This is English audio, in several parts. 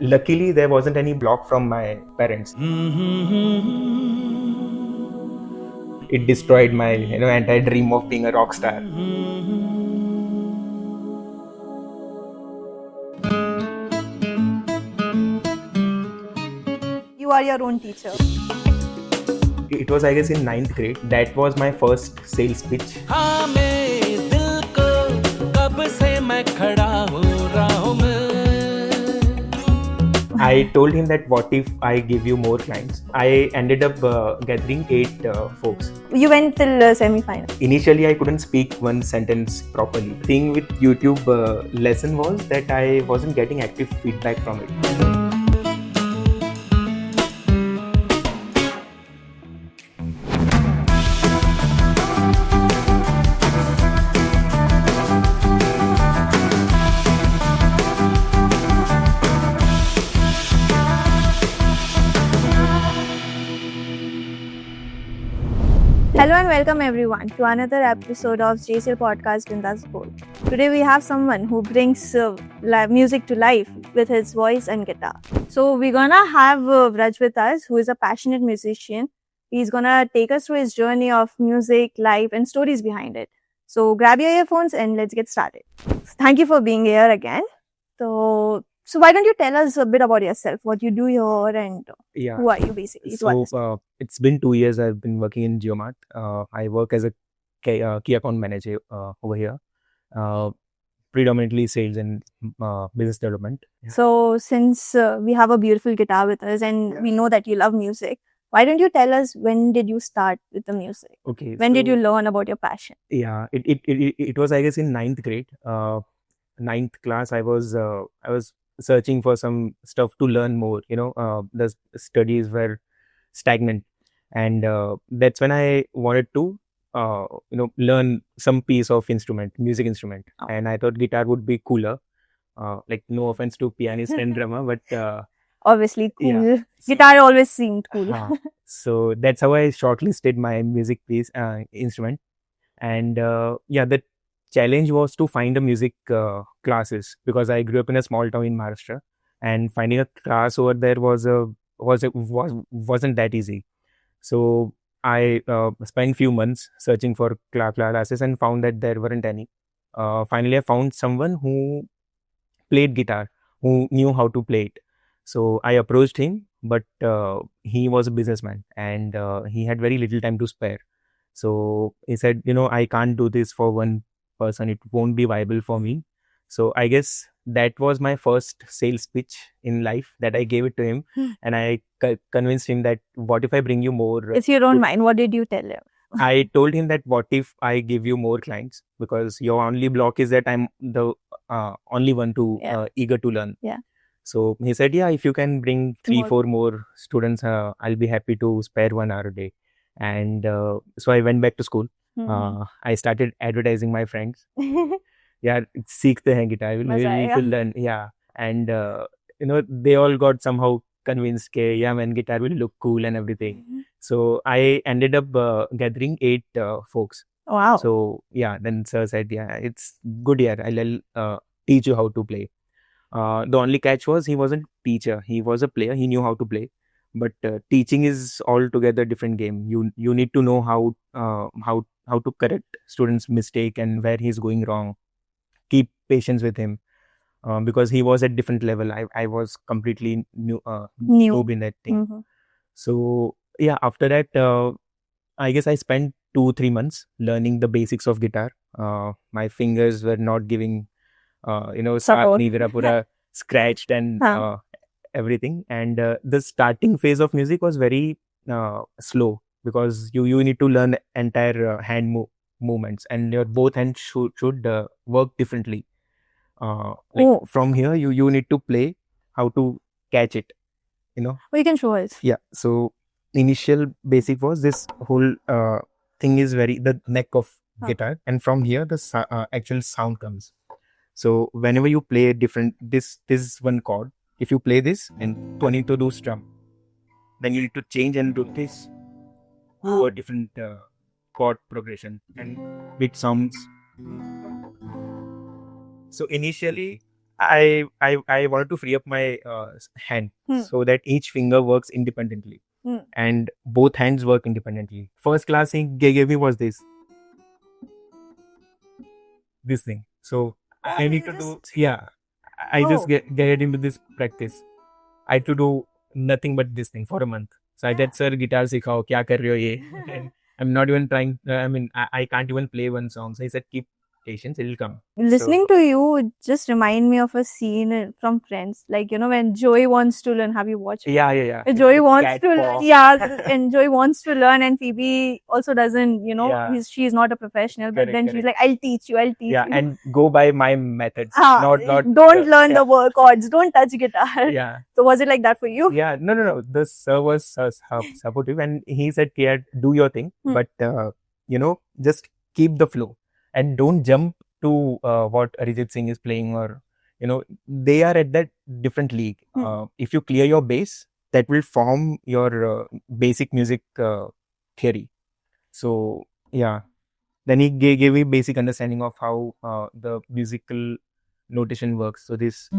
Luckily, there wasn't any block from my parents. It destroyed my entire dream of being a rock star. You are your own teacher. It was, I guess, in 9th grade. That was my first sales pitch. I told him that what if I give you more clients. I ended up gathering 8 folks. You went till semi-final. Initially, I couldn't speak one sentence properly. The thing with YouTube lesson was that I wasn't getting active feedback from it. Hello and welcome everyone to another episode of JCL podcast Bindas Gold. Today we have someone who brings music to life with his voice and guitar. So we're gonna have Vraj with us, who is a passionate musician. He's gonna take us through his journey of music, life and stories behind it. So grab your earphones and let's get started. Thank you for being here again. So why don't you tell us a bit about yourself, what you do here and who are you basically? So it's been 2 years I've been working in JioMart. I work as a key account manager over here. Predominantly sales and business development. So since we have a beautiful guitar with us and we know that you love music, why don't you tell us when did you start with the music? Okay. When did you learn about your passion? Yeah, it was, I guess, in 9th grade. 9th class, I was searching for some stuff to learn more. The studies were stagnant, and that's when I wanted to learn some piece of music instrument. And I thought guitar would be cooler. Like, no offense to pianist and drummer, but obviously cool. Yeah. Guitar always seemed cool. So that's how I shortlisted my music piece instrument. And the challenge was to find a music classes, because I grew up in a small town in Maharashtra, and finding a class over there wasn't that easy. So I spent few months searching for classes and found that there weren't any. Finally, I found someone who played guitar, who knew how to play it. So I approached him, but he was a businessman and he had very little time to spare. So he said, I can't do this for one person. It won't be viable for me. So I guess that was my first sales pitch in life, that I gave it to him. And I convinced him that what if I bring you more. If you don't mind, what did you tell him? I told him that what if I give you more clients, because your only block is that I'm the only one to eager to learn. Yeah. So he said, yeah, if you can bring 3-4 more students, I'll be happy to spare 1 hour a day. And so I went back to school. I started advertising my friends. Yeah, सीखते हैं guitar. We need to learn. Yeah, and they all got somehow convinced that yeah, man, guitar will look cool and everything. So I ended up gathering 8 folks. Wow. So yeah, then sir said, yeah, it's good here. I'll teach you how to play. The only catch was he wasn't teacher. He was a player. He knew how to play. But teaching is altogether different game. You need to know how to correct students' mistake and where he's going wrong. Keep patience with him, because he was at different level. I was completely noob in that thing. So yeah, after that, I guess I spent 2-3 months learning the basics of guitar. My fingers were not giving Support. pura scratched and everything. And the starting phase of music was very slow, because you need to learn entire hand movements, and your both hands should work differently. From here, you need to play how to catch it. Well, you can show us. Yeah. So initial basic was this whole thing is the neck of guitar, and from here the actual sound comes. So whenever you play this is one chord. If you play this and 20 to do strum, then you need to change and do this to a different chord progression, and it sounds. So initially I wanted to free up my hand so that each finger works independently and both hands work independently. First class thing they gave me was this thing. So I need to do I just get into this practice. I had to do nothing but this thing for a month. So I said, sir, guitar sikhao, kya kar rahe ho ye? And I'm not even trying. I can't even play one song. So he said, keep patience, it'll come. Listening to you just remind me of a scene from Friends. Like, you know, when Joey wants to learn. Have you watched? Yeah. Joey wants Cat to, paw. and Joey wants to learn, and Phoebe also doesn't, you know, Yeah. she's not a professional, but then she's Correct. like, I'll teach you. Yeah, and go by my methods. Not don't learn the chords, don't touch guitar. Yeah. So was it like that for you? Yeah, no. The sir was supportive, and he said, "Yeah, do your thing, but just keep the flow and don't jump to what Arijit Singh is playing, or they are at that different league. If you clear your base, that will form your basic music theory. So yeah, then he gave me basic understanding of how the musical notation works. So this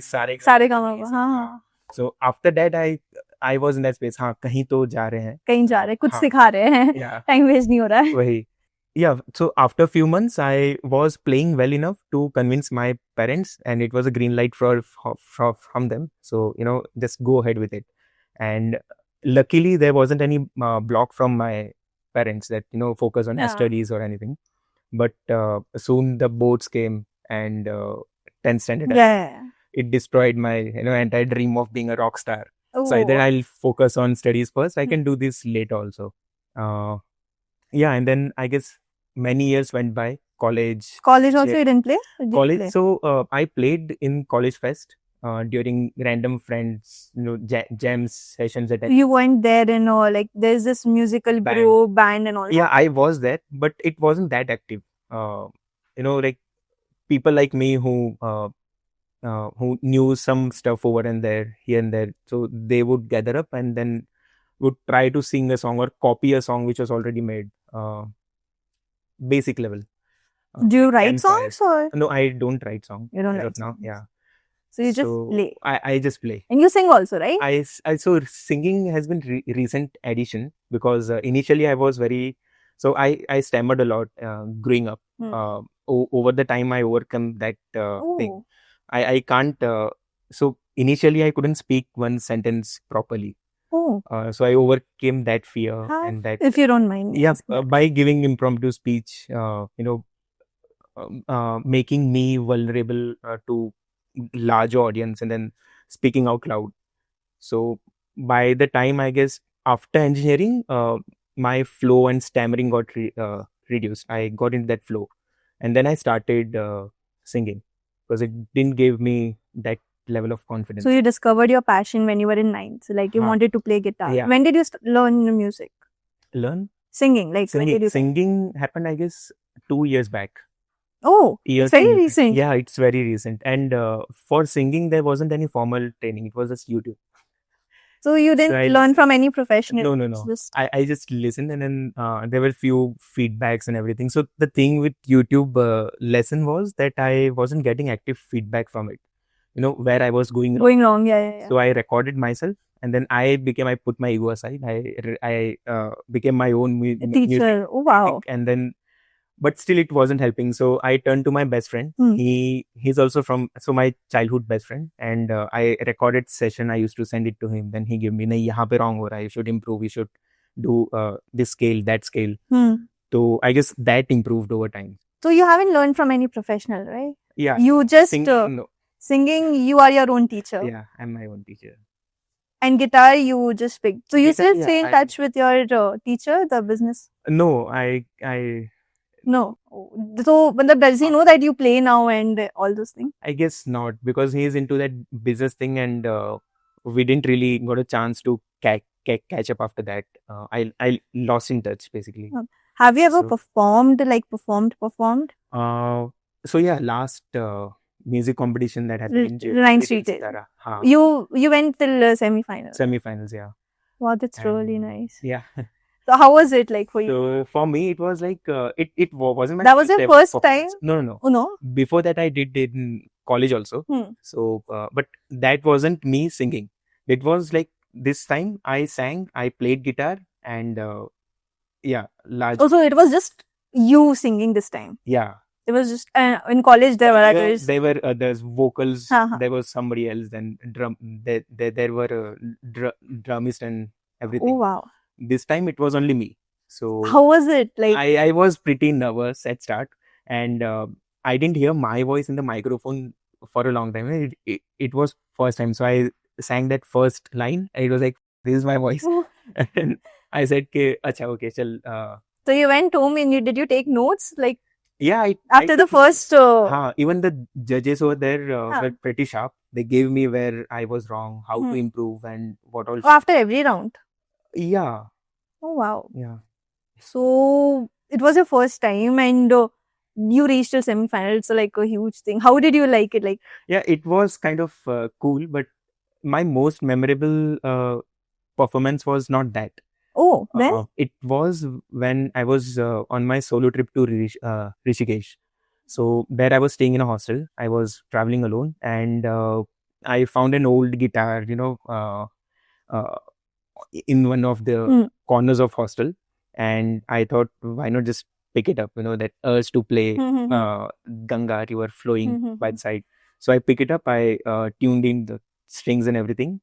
सारे gamma हाँ. So after that I was in that space. हाँ, कहीं तो जा रहे हैं. कहीं जा रहे हैं, कुछ सिखा रहे हैं. Yeah. Time waste नहीं हो रहा है. वही. Yeah, so after a few months, I was playing well enough to convince my parents, and it was a green light from them. So, just go ahead with it. And luckily, there wasn't any block from my parents that, focus on studies or anything. But soon the boards came and 10th standard. It destroyed my, entire dream of being a rock star. So either I'll focus on studies first. I can do this later also. Yeah, and then I guess many years went by. College also you didn't play? College. So I played in college fest during random friends, jams sessions. You weren't there and all, like there's this musical group, band and all. Yeah, I was there, but it wasn't that active. Like people like me who knew some stuff over and there, here and there. So they would gather up and then would try to sing a song or copy a song which was already made. Basic level. Do you write songs or? No, I don't write songs. You don't write now. songs? Yeah. So you just play. I just play. And you sing also, right? I so singing has been recent addition because initially I was very, so I stammered a lot growing up. Over the time I overcome that thing. I can't. So initially I couldn't speak one sentence properly. So I overcame that fear and that. If you don't mind. Yeah, by giving impromptu speech, making me vulnerable to large audience and then speaking out loud. So by the time I guess after engineering, my flow and stammering got reduced. I got into that flow, and then I started singing because it didn't give me that level of confidence. So you discovered your passion when you were in 9th. So like you wanted to play guitar. Yeah. When did you learn music? Learn? Singing. Like when did you singing happened, I guess, 2 years back. Oh, it's very recent. Yeah, it's very recent. And for singing, there wasn't any formal training. It was just YouTube. So you didn't learn from any professional? No. I just listened and then there were few feedbacks and everything. So the thing with YouTube lesson was that I wasn't getting active feedback from it. Where I was going wrong. Yeah. So I recorded myself and then I put my ego aside. I became my own teacher. Oh, wow. And then, but still it wasn't helping. So I turned to my best friend. He's also my childhood best friend. And I recorded session. I used to send it to him. Then he gave me, nahi, yahan pe wrong ho raha hai. You should improve. You should do this scale, that scale. So I guess that improved over time. So you haven't learned from any professional, right? Yeah. You just no. Singing, you are your own teacher. Yeah, I'm my own teacher. And guitar, you just picked. So you still stay in touch with your teacher, the business? No, No. So, does he know that you play now and all those things? I guess not, because he's into that business thing and we didn't really got a chance to catch up after that. I lost in touch, basically. Have you ever performed? So yeah, last music competition that happened in 9th Street. You went till semi-finals. Semi-finals, yeah. Wow, that's really nice. Yeah. So how was it like for you? So for me, it was like wasn't my That was your first first performance. time? No, no, no. Oh no. Before that, I did it in college also. Hmm. So, but that wasn't me singing. It was like this time I sang, I played guitar, and yeah, large. Oh, so it was just you singing this time. Yeah, It was just in college there were actors. there were others vocals. Uh-huh. There was somebody else. Then drum. There were drummist and Oh everything. wow. This time it was only me. So How was it like? I was pretty nervous at start, and I didn't hear my voice in the microphone for a long time. It was first time, so I sang that first line. And it was like, "This is my voice," and I said, "Ke, acha, okay, chal." So you went home and did you take notes like Yeah, after the first? even the judges over there Huh. were pretty sharp. They gave me where I was wrong, how to Hmm. improve, and what all. Oh, after every round. Yeah, Oh wow. yeah. So it was your first time and you reached a semi-final. It's like a huge thing. How did you like it? Like Yeah, it was kind of cool, but my most memorable performance was not that. oh then It was when I was on my solo trip to Rishikesh. So there I was staying in a hostel. I was traveling alone, and I found an old guitar, uh, in one of the Hmm. corners of hostel, and I thought, why not just pick it up? That urge to play Ganga river flowing by the side. So I pick it up. I tuned in the strings and everything,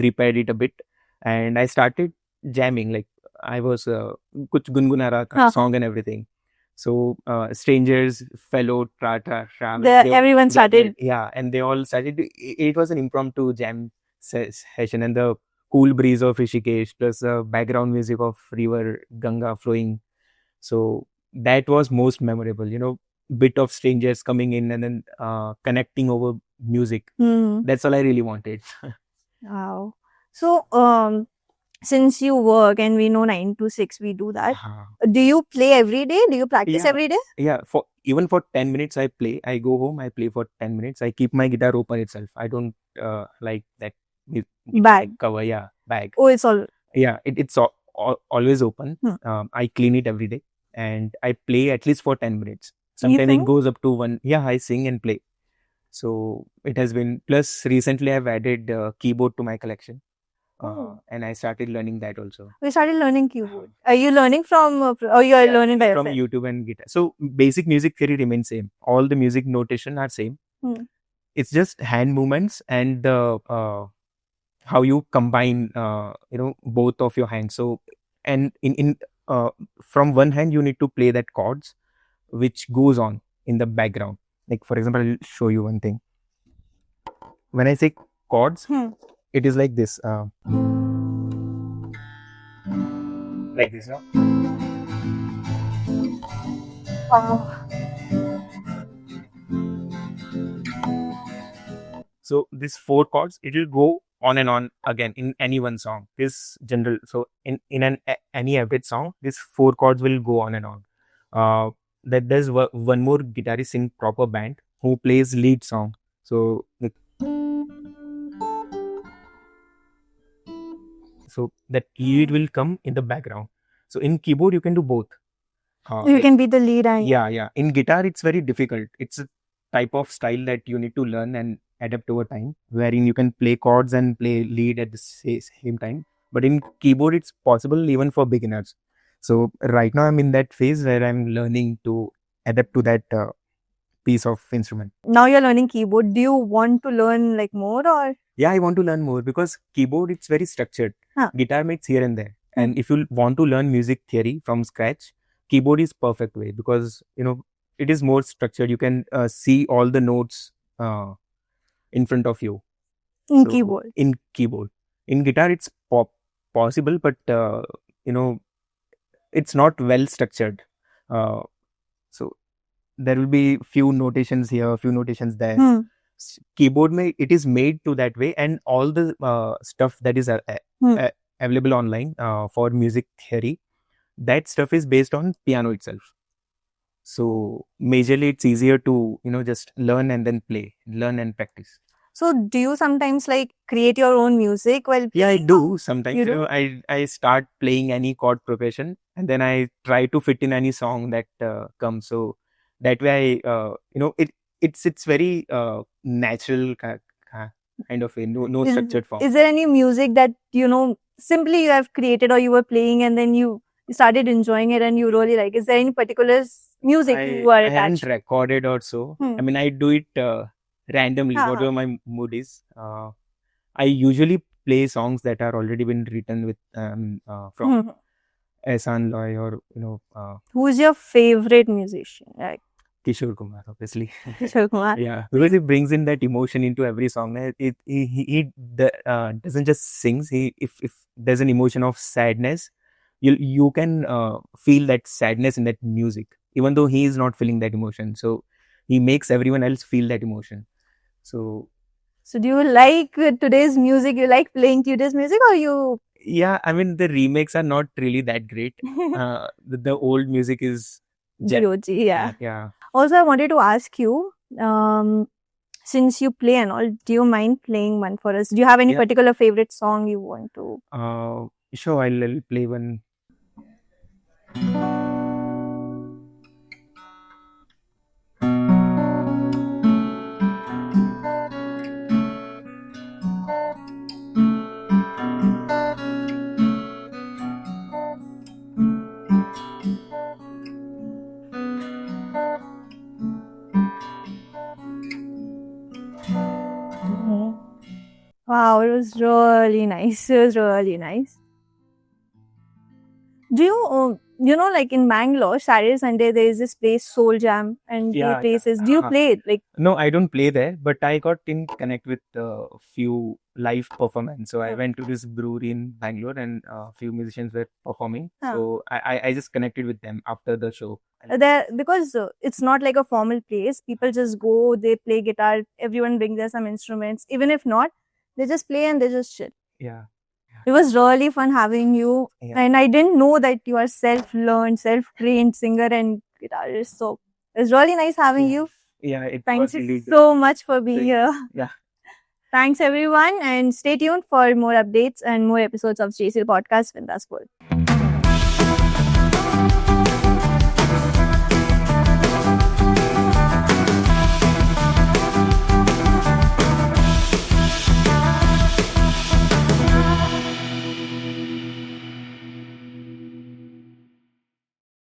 repaired it a bit, and I started jamming. Like I was kuch gunguna raha song and everything. So strangers, fellow travel, everyone started. yeah, and they all started. It was an impromptu jam session, and the cool breeze of Rishikesh plus the background music of river Ganga flowing. So that was most memorable. Bit of strangers coming in and then connecting over music. That's all I really wanted. Wow. So since you work and we know 9 to 6 we do that. Do you play every day? Do you practice Yeah. every day? Yeah, for 10 minutes I play. I go home, I play for 10 minutes. I keep my guitar open itself. I don't like that Bag. cover. Yeah, bag. Oh, it's all. Yeah, it's always open. Hmm. I clean it every day, and I play at least for 10 minutes. You Sometimes sing? it goes up to one. Yeah, I sing and play. So it has been. Plus, recently I've added keyboard to my collection, Oh. and I started learning that also. We started learning keyboard. Are you learning from or you are learning by From yourself? YouTube and guitar. So basic music theory remains same. All the music notation are same. It's just hand movements and the how you combine both of your hands. So and in from one hand you need to play that chords which goes on in the background. Like for example, I'll show you one thing. When I say chords, it is like this, like this, no? So these four chords, it will go on and on again in any one song. This general, so in any average song, these four chords will go on and on. That there's one more guitarist in proper band who plays lead song. So that lead will come in the background. So in keyboard you can do both. You can be the lead and Yeah. In guitar it's very difficult. It's a type of style that you need to learn and adapt over time, wherein you can play chords and play lead at the same time. But in keyboard it's possible even for beginners. So right now I'm in that phase where I'm learning to adapt to that piece of instrument. Now you're learning keyboard. Do you want to learn like more or? Yeah, I want to learn more because keyboard it's very structured. Guitar makes here and there. And if you want to learn music theory from scratch, keyboard is perfect way because it is more structured. You can see all the notes in front of you. In keyboard. In keyboard. In guitar it's possible, but it's not well structured. So there will be few notations here, few notations there. Keyboard it is made to that way, and all the stuff that is available online for music theory, that stuff is based on piano itself. So majorly it's easier to just learn and then play, learn and practice. So do you sometimes like create your own music while Yeah, I playing? do sometimes. You do? I start playing any chord progression, and then I try to fit in any song that comes. So that way, it's very natural kind of way. No structured form. Is there any music that simply you have created or you were playing and then you started enjoying it and you really like? Is there any particular music you are I haven't attached? recorded or so. Hmm. I mean, I do it randomly, Ha, ha. whatever my mood is. I usually play songs that are already been written with from Hmm. Ehsan Loy or Who's your favorite musician? Like Kishore Kumar, obviously. Kishore Kumar. Yeah, because he brings in that emotion into every song. He doesn't just sings. If there's an emotion of sadness, you can feel that sadness in that music, even though he is not feeling that emotion. So he makes everyone else feel that emotion. So So do you like today's music? You like playing today's music or you? yeah, I mean the remakes are not really that great. The old music is Guruji, yeah. yeah. Also, I wanted to ask you, since you play and all, do you mind playing one for us? Do you have any Yeah. particular favorite song you want to? Sure, I'll play one. Wow, it was really nice. It was really nice. Do you, like in Bangalore, Saturday, Sunday, there is this place, Soul Jam, and the Yeah, places. Do you play it? Like, no, I don't play there, but I got in connect with a few live performance. So I went to this brewery in Bangalore, and a few musicians were performing. So I just connected with them after the show. there because it's not like a formal place. People just go, they play guitar. Everyone brings there some instruments. Even if not, they just play and they just chill. Yeah, It was really fun having you. yeah, And I didn't know that you are self-learned, self-trained singer and guitarist. So it's really nice having you. yeah. It Thanks was really good. so much for being Thank you. here. Yeah. Thanks everyone and stay tuned for more updates and more episodes of JCL Podcast with Us.